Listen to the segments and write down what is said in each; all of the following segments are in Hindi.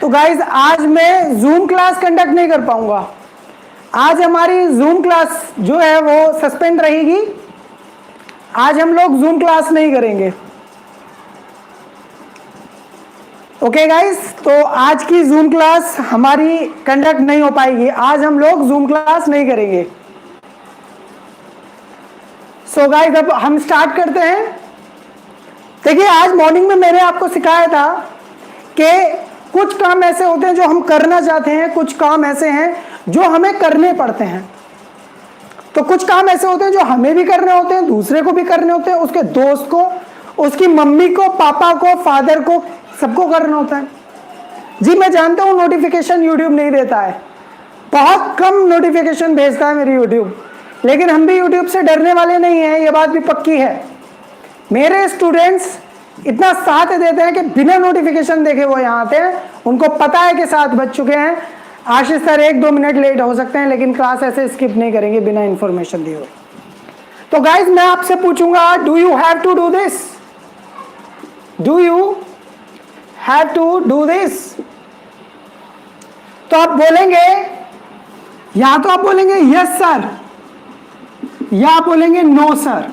तो गाइज आज मैं जूम क्लास कंडक्ट नहीं कर पाऊंगा। आज हमारी जूम क्लास जो है वो सस्पेंड रहेगी। आज हम लोग जूम क्लास नहीं करेंगे। ओके गाइज, तो आज की जूम क्लास हमारी कंडक्ट नहीं हो पाएगी। आज हम लोग जूम क्लास नहीं करेंगे। सो गाइज अब हम स्टार्ट करते हैं। देखिए, आज मॉर्निंग में मैंने आपको सिखाया था कि कुछ काम ऐसे होते हैं जो हम करना चाहते हैं, कुछ काम ऐसे हैं जो हमें करने पड़ते हैं। तो कुछ काम ऐसे होते हैं जो हमें भी करने होते हैं, दूसरे को भी करने होते हैं, उसके दोस्त को, उसकी मम्मी को, पापा को, फादर को, सबको करना होता है। जी मैं जानता हूं नोटिफिकेशन यूट्यूब नहीं देता है, बहुत कम नोटिफिकेशन भेजता है मेरी यूट्यूब, लेकिन हम भी यूट्यूब से डरने वाले नहीं हैं, ये बात भी पक्की है। मेरे स्टूडेंट्स इतना साथ देते हैं कि बिना नोटिफिकेशन देखे वो यहाँ आते हैं। उनको पता है कि 7 बज चुके हैं, आशीष सर 1-2 मिनट लेट हो सकते हैं, लेकिन क्लास ऐसे स्किप नहीं करेंगे बिना इंफॉर्मेशन दिए हुए। तो गाइज मैं आपसे पूछूंगा, do you have to do this? Do you have to do this? तो आप बोलेंगे, या तो आप बोलेंगे यस सर, या आप बोलेंगे नो सर।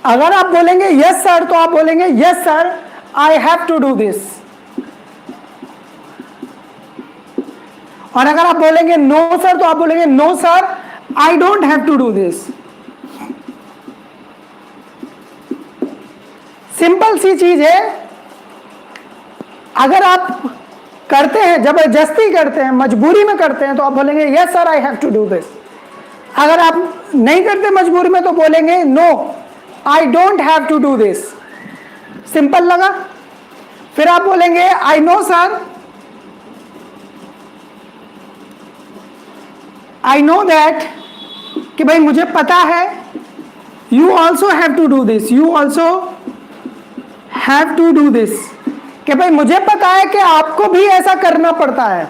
अगर आप बोलेंगे यस सर तो आप बोलेंगे yes sir I have to do this, और अगर आप बोलेंगे नो सर तो आप बोलेंगे no sir I don't have to do this. Simple सी चीज है। अगर आप करते हैं, जबरदस्ती करते हैं, मजबूरी में करते हैं तो आप बोलेंगे yes sir I have to do this. अगर आप नहीं करते मजबूरी में तो बोलेंगे no I don't have to do this. Simple लगा? फिर आप बोलेंगे I know sir, I know that, कि भाई मुझे पता है। You also have to do this, you also have to do this, कि भाई मुझे पता है कि आपको भी ऐसा करना पड़ता है।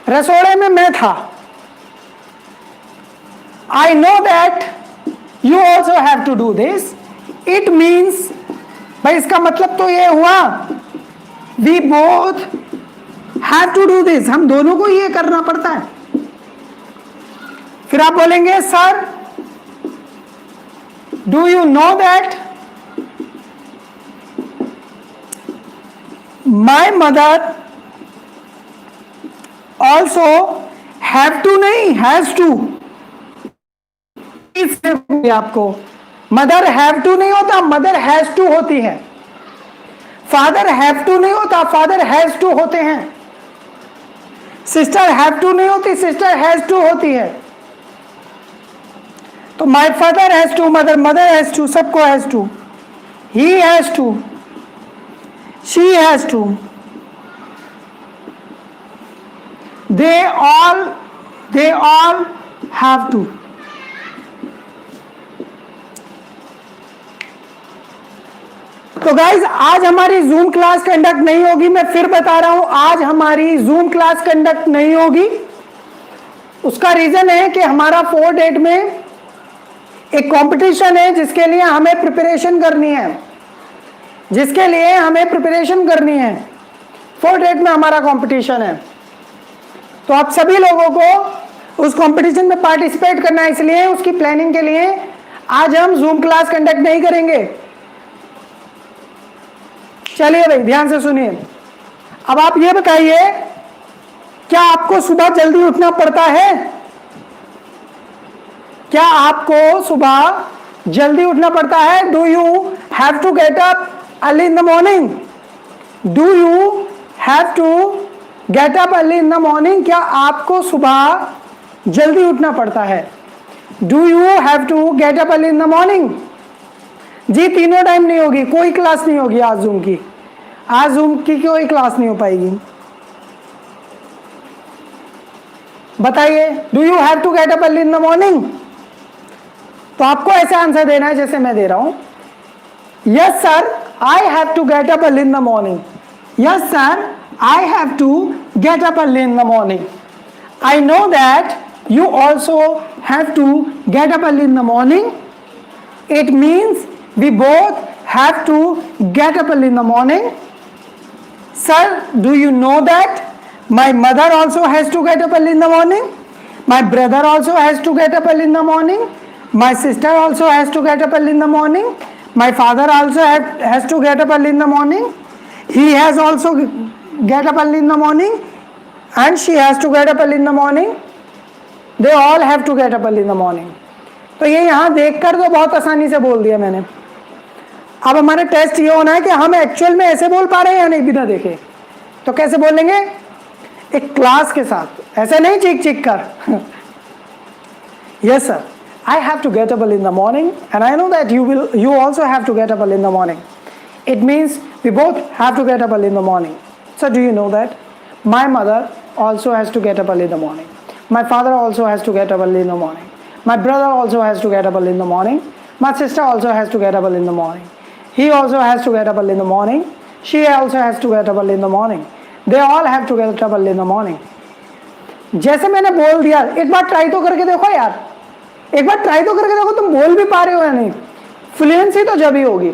रसोड़े में मैं था, I know that you also have to do this. It means, भाई इसका मतलब तो ये हुआ we both have to do this, हम दोनों को ये करना पड़ता है। फिर आप बोलेंगे sir do you know that my mother also have to, नहीं हैज टू। आपको मदर हैव टू नहीं होता, मदर हैज टू होती है। फादर हैव टू नहीं होता, फादर हैज टू होते हैं। सिस्टर हैव टू नहीं होती, सिस्टर हैज टू होती है। तो my father has to, mother has to, सबको has to. He has to, she has to, they all have to। तो गाइज आज हमारी जूम क्लास कंडक्ट नहीं होगी। मैं फिर बता रहा हूं, आज हमारी जूम क्लास कंडक्ट नहीं होगी। उसका रीजन है कि हमारा 4 डेट में एक कंपटीशन है जिसके लिए हमें प्रिपरेशन करनी है, 4 डेट में हमारा कंपटीशन है। तो आप सभी लोगों को उस कंपटीशन में पार्टिसिपेट करना है, इसलिए उसकी प्लानिंग के लिए आज हम जूम क्लास कंडक्ट नहीं करेंगे। चलिए भाई ध्यान से सुनिए। अब आप ये बताइए, क्या आपको सुबह जल्दी उठना पड़ता है? क्या आपको सुबह जल्दी उठना पड़ता है? Do you have to get up early in the morning? Do you have to get up early in the morning? क्या आपको सुबह जल्दी उठना पड़ता है? Do you have to get up early in the morning? जी तीनों टाइम नहीं होगी, कोई क्लास नहीं होगी आज जूम की। आज जूम की कोई क्लास नहीं हो पाएगी। बताइए, do you have to get up early in the morning? तो आपको ऐसे आंसर देना है जैसे मैं दे रहा हूं। Yes sir I have to get up early in the morning. Yes sir I have to get up early in the morning. I know that you also have to get up early in the morning. It means we both have to get up early in the morning. Sir, do you know that my mother also has to get up early in the morning? My brother also has to get up early in the morning. My sister also has to get up early in the morning. My father also has to get up early in the morning. He has also get up early in the morning, and she has to get up early in the morning. They all have to get up early in the morning. तो ये यहाँ देखकर तो बहुत आसानी से बोल दिया मैंने. अब हमारे टेस्ट ये होना है कि हम एक्चुअल में ऐसे बोल पा रहे हैं या नहीं बिना देखे. तो कैसे बोलेंगे? एक क्लास के साथ, ऐसे नहीं चीख चीख कर. Yes sir, I have to get up early in the morning, and I know that you also have to get up early in the morning. It means we both have to get up early in the morning. So do you know that my mother also has to get up early in the morning. My father also has to get up early in the morning. My brother also has to get up early in the morning. My sister also has to get up early in the morning. He also has to get up early in the morning. She also has to get up early in the morning. They all have to get up early in the morning. जैसे मैंने बोल दिया, एक बार ट्राई तो करके देखो यार. एक बार ट्राई तो करके देखो, तुम बोल भी पा रहे हो या नहीं. फ्लुएंसी तो जब ही होगी.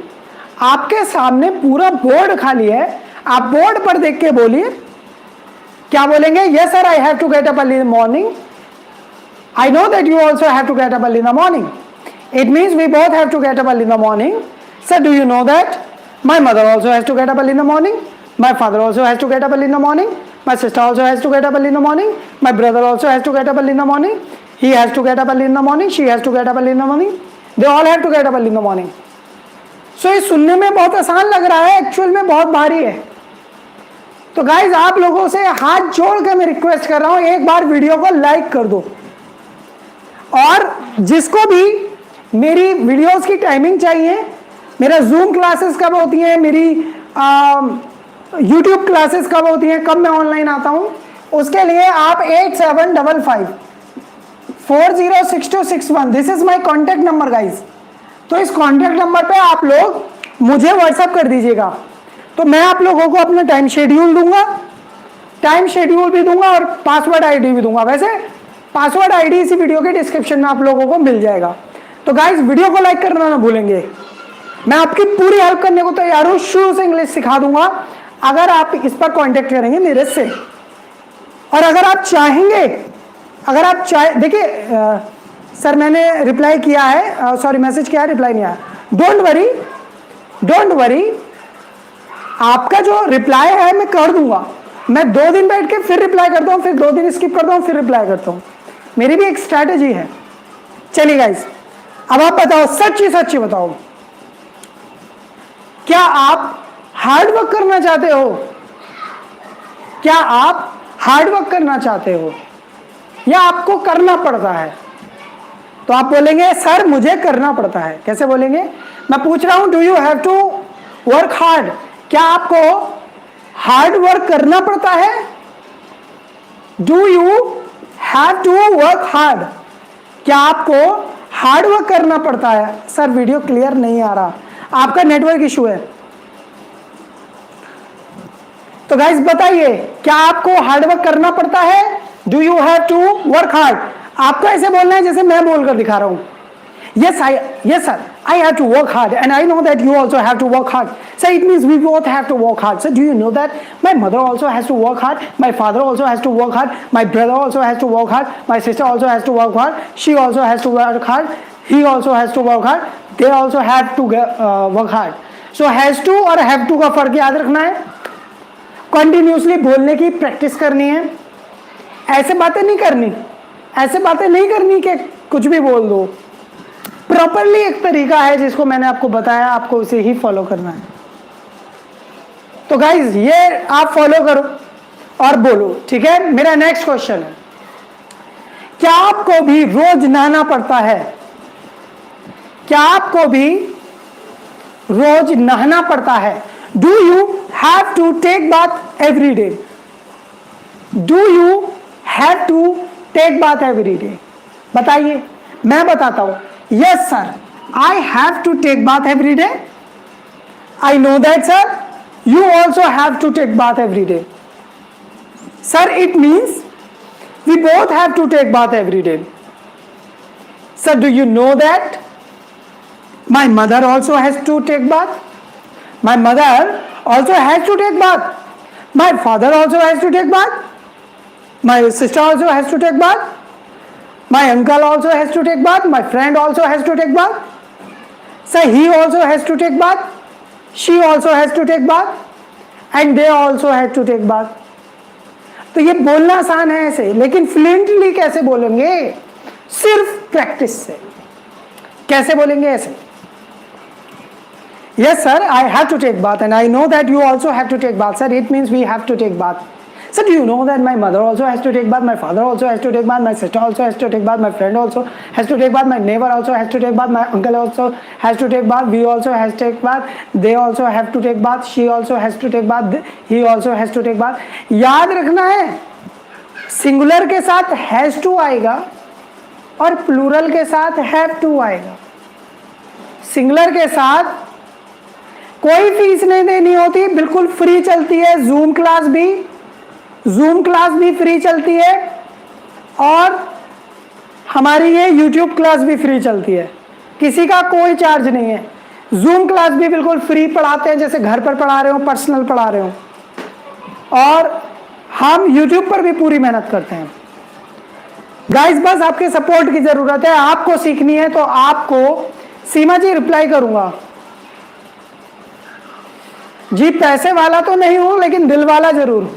आपके सामने पूरा बोर्ड खाली है, आप बोर्ड पर देख के बोलिए. क्या बोलेंगे? Yes sir, I have to get up early in the morning. I know that you also have to get up early in the morning. It means we both have to get up early in the morning. Sir, do you know that my mother also has to get up early in the morning? My father also has to get up early in the morning. My sister also has to get up early in the morning. My brother also has to get up early in the morning. He has to get up early in the morning. She has to get up early in the morning. They all have to get up early in the morning. So ये सुनने में बहुत आसान लग रहा है, एक्चुअल में बहुत भारी है. तो गाइज आप लोगों से हाथ जोड़ के मैं रिक्वेस्ट कर रहा हूं, एक बार वीडियो को लाइक कर दो. और जिसको भी मेरी वीडियोस की टाइमिंग चाहिए, मेरा जूम क्लासेस कब होती हैं, मेरी यूट्यूब क्लासेस कब होती हैं, कब मैं ऑनलाइन आता हूं, उसके लिए आप 8755406261 this is my contact number guys. तो इस कांटेक्ट नंबर पे आप लोग मुझे व्हाट्सएप कर दीजिएगा. तो मैं आप लोगों को अपना टाइम शेड्यूल दूंगा, टाइम शेड्यूल भी दूंगा और पासवर्ड आईडी भी दूंगा. वैसे पासवर्ड आईडी इसी वीडियो के डिस्क्रिप्शन में आप लोगों को मिल जाएगा. तो गाइज वीडियो को लाइक करना ना भूलेंगे. मैं आपकी पूरी हेल्प करने को तैयार हूं, शुरू से इंग्लिश सिखा दूंगा अगर आप इस पर कांटेक्ट करेंगे मेरे से. और अगर आप चाहेंगे, देखिए सर मैंने रिप्लाई किया है, सॉरी मैसेज किया है, रिप्लाई नहीं आया. डोंट वरी, आपका जो रिप्लाई है मैं कर दूंगा. मैं 2 दिन बैठ के फिर रिप्लाई करता हूँ, फिर 2 दिन स्किप करता हूँ, फिर रिप्लाई करता हूँ. मेरी भी एक स्ट्रैटेजी है. चलिए गाइस, अब आप बताओ, सच्ची बताओ, क्या आप हार्ड वर्क करना चाहते हो? क्या आप हार्ड वर्क करना चाहते हो या आपको करना पड़ता है? तो आप बोलेंगे सर मुझे करना पड़ता है. कैसे बोलेंगे? मैं पूछ रहा हूं, do you have to work hard? क्या आपको हार्ड वर्क करना पड़ता है? Do you have to work hard? क्या आपको हार्ड वर्क करना पड़ता है? सर वीडियो क्लियर नहीं आ रहा, आपका नेटवर्क इशू है. तो गाइस बताइए, क्या आपको हार्ड वर्क करना पड़ता है? Do you have to work hard? आपको ऐसे बोलना है जैसे मैं बोलकर दिखा रहा हूं. Yes sir, I have to work hard, and I know that you also have to work hard. So it means we both have to work hard. So do you know that my mother also has to work hard, my father also has to work hard, my brother also has to work hard, my sister also has to work hard, she also has to work hard, he also has to work hard, they also have to work hard. So has to और have to का फर्क याद रखना है. कंटिन्यूसली बोलने की प्रैक्टिस करनी है. ऐसे बातें नहीं करनी कि कुछ भी बोल दो. प्रॉपरली एक तरीका है जिसको मैंने आपको बताया, आपको उसे ही फॉलो करना है. तो गाइज ये आप फॉलो करो और बोलो, ठीक है. मेरा नेक्स्ट क्वेश्चन है, क्या आपको भी रोज नहाना पड़ता है? क्या आपको भी रोज नहाना पड़ता है? Do you have to take bath every day? Do you have to take bath every day? बताइए. मैं बताता हूं. Yes sir, I have to take bath every day. I know that sir. You also have to take bath every day. Sir, it means we both have to take bath every day. Sir, do you know that my mother also has to take bath? My mother also has to take bath. My father also has to take bath. My sister also has to take bath. My uncle also has to take bath. My friend also has to take bath. So he also has to take bath. She also has to take bath. And they also have to take bath. तो ये बोलना आसान है ऐसे, लेकिन फ्लुएंटली कैसे बोलेंगे? सिर्फ प्रैक्टिस से। कैसे बोलेंगे ऐसे? Yes sir, I have to take bath and I know that you also have to take bath. Sir, it means we have to take bath. Sir, do you know that my mother also has to take bath, my father also has to take bath, my sister also has to take bath, my friend also has to take bath, my neighbor also has to take bath, my uncle also has to take bath, we also has to take bath, they also have to take bath, she also has to take bath, he also has to take bath. याद रखना है, सिंगुलर के साथ हैज टू आएगा और प्लूरल के साथ हैव टू आएगा। सिंगुलर के साथ कोई फीस नहीं देनी होती, बिल्कुल फ्री चलती है। जूम क्लास भी फ्री चलती है और हमारी ये यूट्यूब क्लास भी फ्री चलती है, किसी का कोई चार्ज नहीं है। जूम क्लास भी बिल्कुल फ्री पढ़ाते हैं, जैसे घर पर पढ़ा रहे हो, पर्सनल पढ़ा रहे हो, और हम यूट्यूब पर भी पूरी मेहनत करते हैं। गाइस, बस आपके सपोर्ट की जरूरत है। आपको सीखनी है तो आपको सीमा जी रिप्लाई करूंगा जी। पैसे वाला तो नहीं हूं, लेकिन दिल वाला जरूर हूं।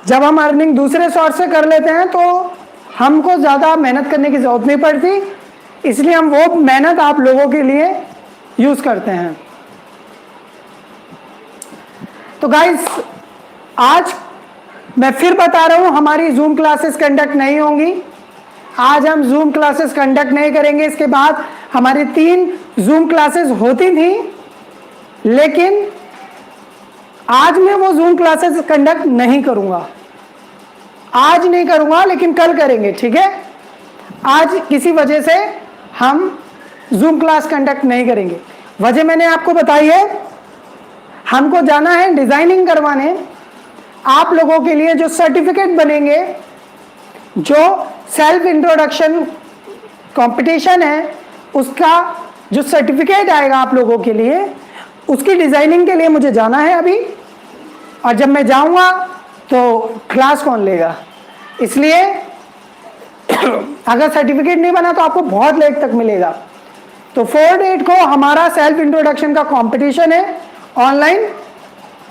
जब हम अर्निंग दूसरे सोर्स से कर लेते हैं तो हमको ज़्यादा मेहनत करने की ज़रूरत नहीं पड़ती, इसलिए हम वो मेहनत आप लोगों के लिए यूज़ करते हैं। तो गाइस, आज मैं फिर बता रहा हूँ, हमारी जूम क्लासेस कंडक्ट नहीं होंगी। आज हम जूम क्लासेस कंडक्ट नहीं करेंगे। इसके बाद हमारी 3 जूम क्लासेस होती थी, लेकिन आज मैं वो जूम क्लासेस कंडक्ट नहीं करूंगा। आज नहीं करूंगा, लेकिन कल करेंगे, ठीक है? आज किसी वजह से हम जूम क्लास कंडक्ट नहीं करेंगे। वजह मैंने आपको बताई है, हमको जाना है डिजाइनिंग करवाने। आप लोगों के लिए जो सर्टिफिकेट बनेंगे, जो सेल्फ इंट्रोडक्शन कंपटीशन है, उसका जो सर्टिफिकेट आएगा आप लोगों के लिए, उसकी डिजाइनिंग के लिए मुझे जाना है अभी। और जब मैं जाऊंगा तो क्लास कौन लेगा? इसलिए अगर सर्टिफिकेट नहीं बना तो आपको बहुत लेट तक मिलेगा। तो 4 डेट को हमारा सेल्फ इंट्रोडक्शन का कंपटीशन है ऑनलाइन,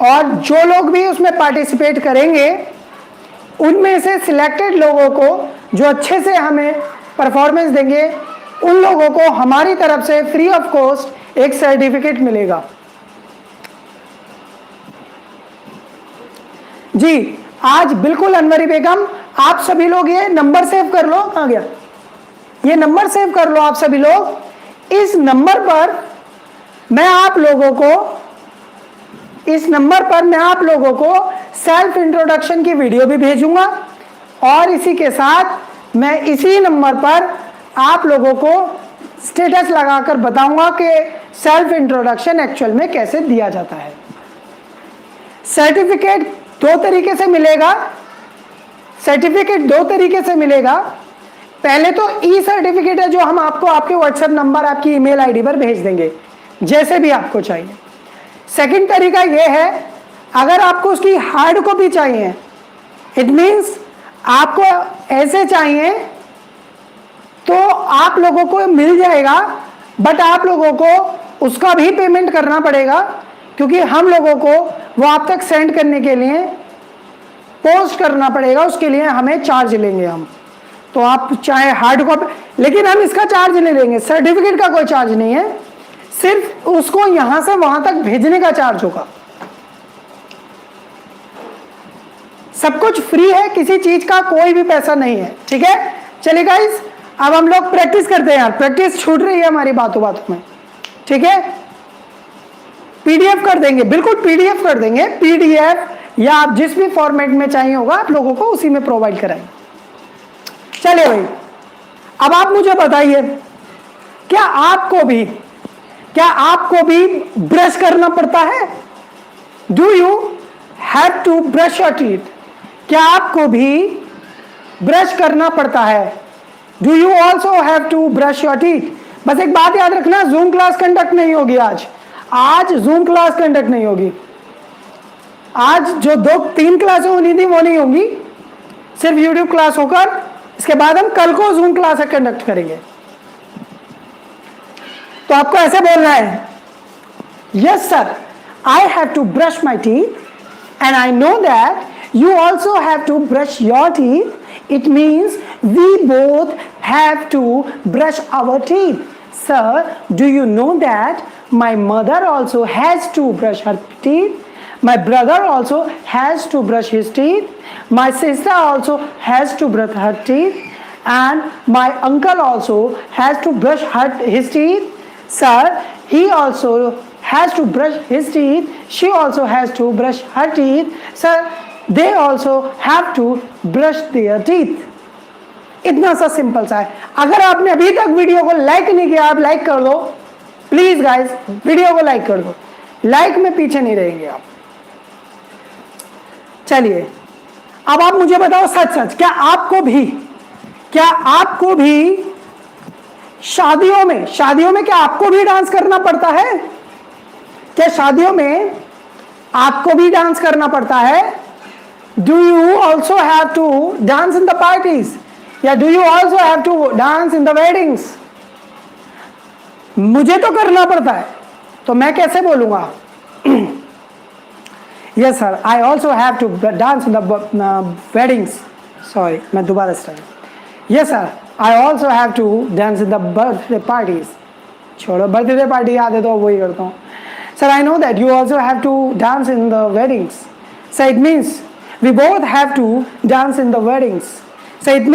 और जो लोग भी उसमें पार्टिसिपेट करेंगे, उनमें से सिलेक्टेड लोगों को जो अच्छे से हमें परफॉर्मेंस देंगे, उन लोगों को हमारी तरफ से फ्री ऑफ कॉस्ट एक सर्टिफिकेट मिलेगा। जी, आज बिल्कुल अनवरी बेगम, आप सभी लोग ये नंबर सेव कर लो। कहाँ गया? ये नंबर सेव कर लो आप सभी लोग। इस नंबर पर मैं आप लोगों को सेल्फ इंट्रोडक्शन की वीडियो भी भेजूंगा, और इसी के साथ मैं इसी नंबर पर आप लोगों को स्टेटस लगाकर बताऊंगा कि सेल्फ इंट्रोडक्शन एक्चुअल में कैसे दिया जाता है। सर्टिफिकेट 2 तरीके से मिलेगा। पहले तो ई सर्टिफिकेट है, जो हम आपको आपके व्हाट्सएप नंबर, आपकी ईमेल आईडी पर भेज देंगे, जैसे भी आपको चाहिए। सेकंड तरीका यह है, अगर आपको उसकी हार्ड कॉपी चाहिए, इट मीन्स आपको ऐसे चाहिए, तो आप लोगों को मिल जाएगा, बट आप लोगों को उसका भी पेमेंट करना पड़ेगा, क्योंकि हम लोगों को वो आप तक सेंड करने के लिए पोस्ट करना पड़ेगा। उसके लिए हमें चार्ज लेंगे हम। तो आप चाहे हार्ड कॉपी, लेकिन हम इसका चार्ज नहीं लेंगे। सर्टिफिकेट का कोई चार्ज नहीं है, सिर्फ उसको यहां से वहां तक भेजने का चार्ज होगा। सब कुछ फ्री है, किसी चीज का कोई भी पैसा नहीं है, ठीक है? चलिए गाइस, अब हम लोग प्रैक्टिस करते हैं। यार, प्रैक्टिस छूट रही है हमारी बातों बातों में, ठीक है? पीडीएफ कर देंगे, बिल्कुल पीडीएफ कर देंगे। पीडीएफ या आप जिस भी फॉर्मेट में चाहिए होगा, आप लोगों को उसी में प्रोवाइड कराएंगे। चलिए भाई, अब आप मुझे बताइए, क्या आपको भी ब्रश करना पड़ता है? Do you have to brush your teeth? क्या आपको भी ब्रश करना पड़ता है? Do you also have to brush your teeth? बस एक बात याद रखना, जूम क्लास कंडक्ट नहीं होगी आज जूम क्लास कंडक्ट नहीं होगी। आज जो 2-3 क्लासें होनी थी वो नहीं होंगी, सिर्फ यूट्यूब क्लास होकर इसके बाद हम कल को जूम क्लास कंडक्ट करेंगे। तो आपको ऐसे बोलना है, yes sir, I have to brush my teeth and I know that you also have to brush your teeth. It means we both have to brush our teeth. Sir, do you know that my mother also has to brush her teeth? My brother also has to brush his teeth. My sister also has to brush her teeth. And my uncle also has to brush his teeth. Sir, he also has to brush his teeth. She also has to brush her teeth. Sir, they also have to brush their teeth. इतना सा सिंपल सा है। अगर आपने अभी तक वीडियो को लाइक नहीं किया, आप लाइक कर दो प्लीज गाइस, वीडियो को लाइक कर दो, लाइक में पीछे नहीं रहेंगे आप। चलिए अब आप मुझे बताओ सच सच, क्या आपको भी शादियों में क्या आपको भी डांस करना पड़ता है? क्या शादियों में आपको भी डांस करना पड़ता है? Do you also have to dance in the parties? या do you also have to dance in the weddings? मुझे तो करना पड़ता है, तो मैं कैसे बोलूंगा? Yes sir, I also have to dance in the weddings. Sorry, मैं दोबारा start. Yes sir, I also have to dance in the birthday parties. छोड़ो, बर्थडे पार्टी याद है तो वही करता हूँ। Sir, I know that you also have to dance in the weddings. So it means we both have to dance in the weddings. So it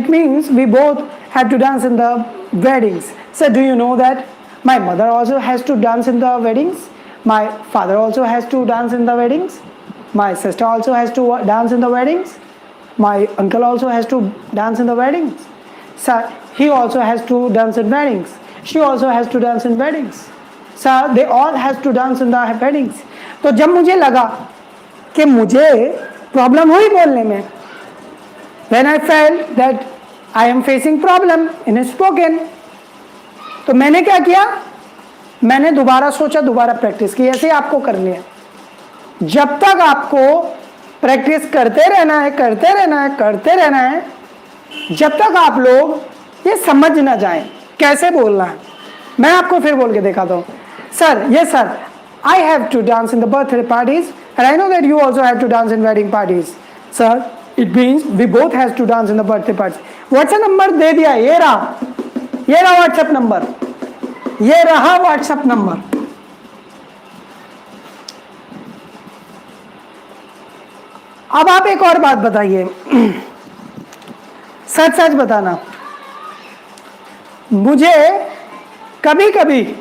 means we both have to dance in the weddings. So do you know that my mother also has to dance in the weddings? My father also has to dance in the weddings. My sister also has to dance in the weddings. My uncle also has to dance in the weddings. So he also has to dance in weddings. She also has to dance in weddings. So they all has to dance in the weddings. तो जब मुझे लगा कि मुझे प्रॉब्लम हुई बोलने में, when I felt that I am facing problem in spoken, तो मैंने क्या किया, मैंने दोबारा सोचा, दोबारा प्रैक्टिस की। ऐसे आपको करनी है, जब तक आपको प्रैक्टिस करते रहना है, जब तक आप लोग ये समझ ना जाएं कैसे बोलना है। मैं आपको फिर बोल के दिखाता हूँ। Sir, yes sir, I have to dance in the birthday parties and I know that you also have to dance in wedding parties. Sir, it means we both have to dance in the birthday parties. WhatsApp number दे दिया, ये रहा WhatsApp नंबर, ये रहा WhatsApp नंबर। अब आप एक और बात बताइए, सच सच बताना, मुझे कभी कभी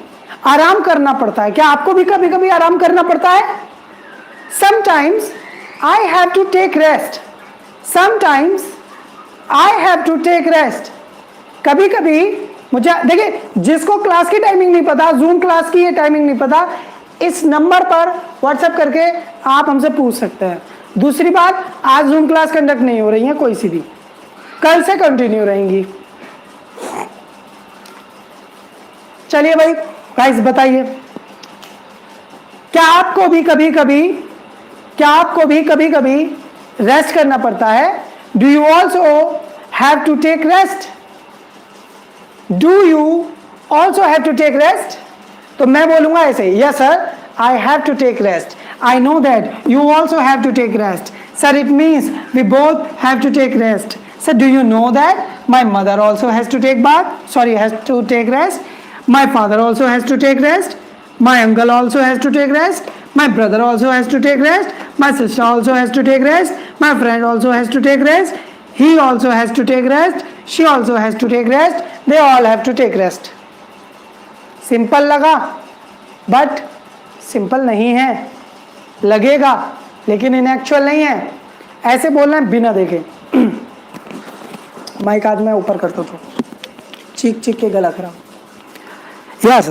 आराम करना पड़ता है, क्या आपको भी कभी कभी आराम करना पड़ता है? Sometimes I have to take rest. Sometimes I have to take rest. कभी कभी मुझे, देखिए, जिसको क्लास की टाइमिंग नहीं पता, जूम क्लास की ये टाइमिंग नहीं पता, इस नंबर पर व्हाट्सएप करके आप हमसे पूछ सकते हैं। दूसरी बात, आज जूम क्लास कंडक्ट नहीं हो रही है कोई सी भी, कल से कंटिन्यू रहेंगी। चलिए भाई गाइस बताइए, क्या आपको भी कभी रेस्ट करना पड़ता है? Do you also have to take rest? Do you also have to take rest? तो मैं बोलूंगा ऐसे, yes sir, I have to take rest, I know that you also have to take rest. Sir, it means we both have to take rest. Sir, do you know that my mother also has to take has to take rest? My father also has to take rest. My uncle also has to take rest. My brother also has to take rest. My sister also has to take rest. My friend also has to take rest. He also has to take rest. She also has to take rest. They all have to take rest. Simple लगा, बट सिंपल नहीं है। लगेगा लेकिन इन एक्चुअल नहीं है। ऐसे बोलना है बिना देखे। माइक आज मैं ऊपर करता हूँ, चीख के गला खराब। Yes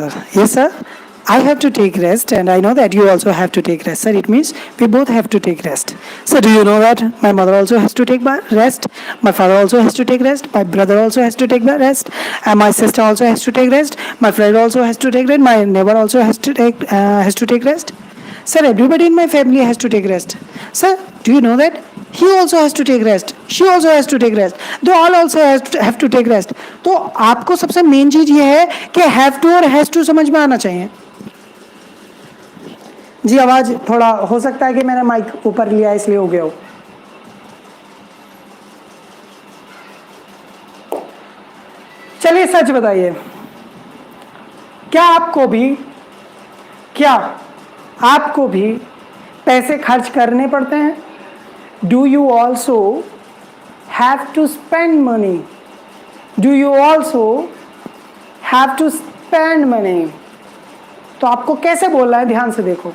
sir, I have to take rest and I know that you also have to take rest. Sir, it means we both have to take rest. So do you know that my mother also has to take rest? My father also has to take rest. My brother also has to take rest. And my sister also has to take rest. My friend also has to take rest. My neighbor also has to take rest. Sir, everybody in my family has to take rest. Sir, do you know that? He also has to take rest. She also has to take rest. They all also have to take rest. तो आपको सबसे मेन चीज ये है कि have to और has to समझ में आना चाहिए. जी आवाज थोड़ा हो सकता है कि मैंने माइक ऊपर लिया इसलिए हो गया हो. चलिए सच बताइए, क्या आपको भी पैसे खर्च करने पड़ते हैं? Do you also have to spend money? Do you also have to spend money? तो आपको कैसे बोलना है, ध्यान से देखो.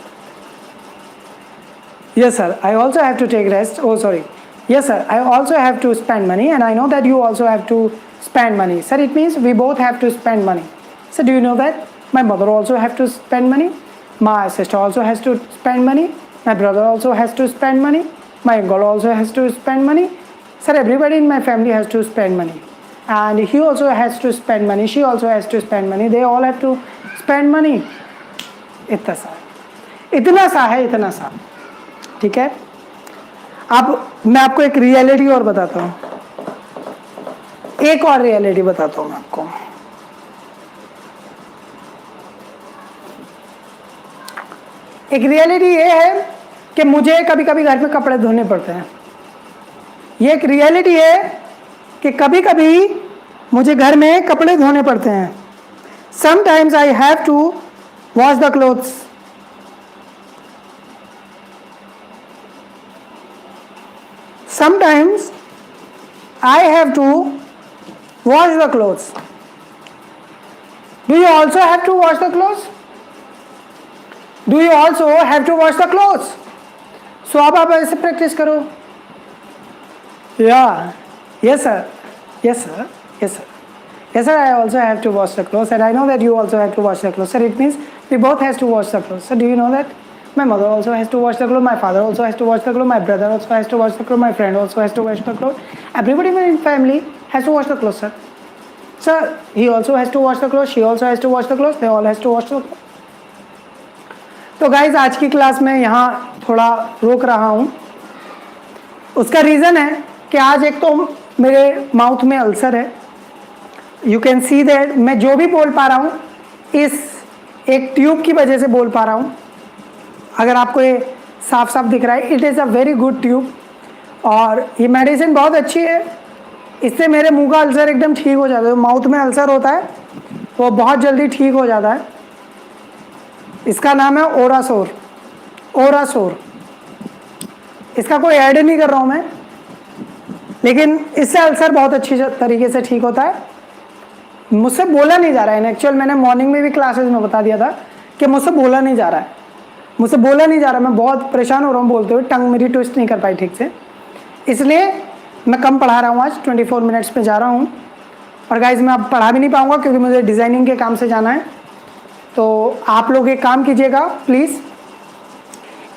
Yes sir, I also have to take rest. Oh sorry. Yes sir, I also have to spend money and I know that you also have to spend money. Sir, it means we both have to spend money. So do you know that? My mother also have to spend money. My sister also has to spend money. My brother also has to spend money. My uncle also has to spend money. Sir, everybody in my family has to spend money. And he also has to spend money. She also has to spend money. They all have to spend money. इतना सा. ठीक है. अब मैं आपको एक रियलिटी और बताता हूं. एक और रियलिटी बताता हूं मैं आपको. एक रियलिटी ये है कि मुझे कभी कभी घर में कपड़े धोने पड़ते हैं. ये एक रियलिटी है कि कभी कभी मुझे घर में कपड़े धोने पड़ते हैं. Sometimes I have to wash the clothes. Sometimes I have to wash the clothes. Do you also have to wash the clothes? Do you also have to wash the clothes? So अब आप ऐसे practice करो. Yeah. Yes sir. Yes sir. Yes sir. Yes sir, I also have to wash the clothes and I know that you also have to wash the clothes. Sir, it means we both has to wash the clothes. So do you know that? My mother also has to wash the clothes. My father also has to wash the clothes. My brother also has to wash the clothes. My friend also has to wash the clothes. Everybody in my family has to wash the clothes, sir. Sir, he also has to wash the clothes. She also has to wash the clothes. They all has to wash the clothes. तो गाइज आज की क्लास में यहाँ थोड़ा रोक रहा हूँ. उसका रीज़न है कि आज एक तो मेरे माउथ में अल्सर है. यू कैन सी दैट मैं जो भी बोल पा रहा हूँ इस एक ट्यूब की वजह से बोल पा रहा हूँ. अगर आपको ये साफ साफ दिख रहा है, it is a very good tube और ये मेडिसिन बहुत अच्छी है. इससे मेरे मुंह का अल्सर एकदम ठीक हो जाता है. माउथ में अल्सर होता है वो बहुत जल्दी ठीक हो जाता है. इसका नाम है ओरासोर. ओरासोर. इसका कोई ऐड नहीं कर रहा हूँ मैं, लेकिन इससे अल्सर बहुत अच्छी तरीके से ठीक होता है. मुझसे बोला नहीं जा रहा है. एक्चुअल मैंने मॉर्निंग में भी क्लासेस में बता दिया था कि मुझसे बोला नहीं जा रहा है. मुझसे बोला नहीं जा रहा. मैं बहुत परेशान हो रहा हूँ बोलते हुए. टंग मेरी ट्विस्ट नहीं कर पाई ठीक से, इसलिए मैं कम पढ़ा रहा हूँ. आज 24 मिनट्स पे जा रहा हूँ और गाइज मैं अब पढ़ा भी नहीं पाऊँगा क्योंकि मुझे डिज़ाइनिंग के काम से जाना है. तो आप लोग एक काम कीजिएगा प्लीज़,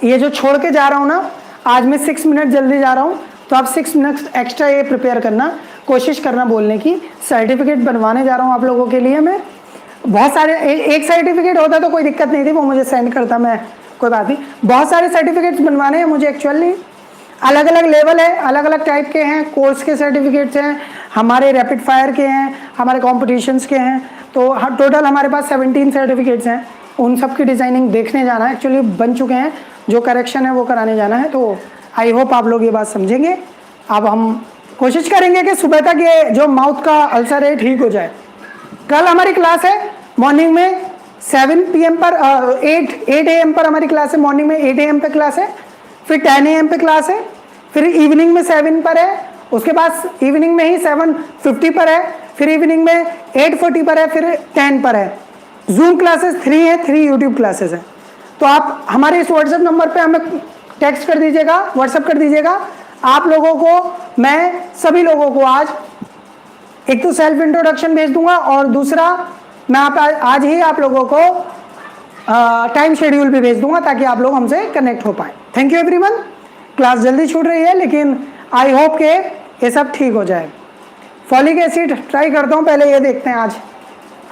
ये जो छोड़ के जा रहा हूँ ना, आज मैं 6 मिनट जल्दी जा रहा हूँ तो आप 6 मिनट एक्स्ट्रा ये प्रिपेयर करना, कोशिश करना बोलने की. सर्टिफिकेट बनवाने जा रहा हूँ आप लोगों के लिए मैं. बहुत सारे एक सर्टिफिकेट होता तो कोई दिक्कत नहीं थी, वो मुझे सेंड करता, मैं कोई बात नहीं. बहुत सारे सर्टिफिकेट्स बनवाने हैं मुझे एक्चुअली. अलग अलग लेवल है, अलग अलग टाइप के हैं. कोर्स के सर्टिफिकेट्स हैं, हमारे रैपिड फायर के हैं, हमारे कॉम्पिटिशन्स के हैं. तो टोटल हमारे पास 17 सर्टिफिकेट्स हैं. उन सब की डिज़ाइनिंग देखने जाना है. एक्चुअली बन चुके हैं, जो करेक्शन है वो कराने जाना है. तो आई होप आप लोग ये बात समझेंगे. अब हम कोशिश करेंगे कि सुबह तक ये जो माउथ का अल्सर है ठीक हो जाए. कल हमारी क्लास है मॉर्निंग में 7 PM पर 8 AM पर हमारी क्लास है. मॉर्निंग में 8 AM पे क्लास है, फिर 10 AM पे क्लास है, फिर इवनिंग में 7 पर है, उसके बाद इवनिंग में ही 7:50 पर है, फिर इवनिंग में 8:40 पर है, फिर 10 पर है. जूम क्लासेस 3 है, 3 यूट्यूब क्लासेस हैं. तो आप हमारे इस व्हाट्सएप नंबर पे हमें टेक्स्ट कर दीजिएगा, व्हाट्सएप कर दीजिएगा. आप लोगों को मैं सभी लोगों को आज एक तो सेल्फ इंट्रोडक्शन भेज दूंगा और दूसरा मैं आज ही आप लोगों को टाइम शेड्यूल भी भेज दूंगा ताकि आप लोग हमसे कनेक्ट हो पाए. Thank you everyone. क्लास जल्दी छूट रही है लेकिन आई होप के ये सब ठीक हो जाए. फॉलिक एसिड ट्राई करता हूँ, पहले ये देखते हैं आज.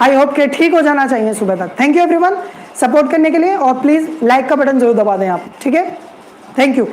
आई होप के ठीक हो जाना चाहिए सुबह तक. Thank you everyone. सपोर्ट करने के लिए, और प्लीज़ लाइक का बटन जरूर दबा दें आप, ठीक है। Thank you.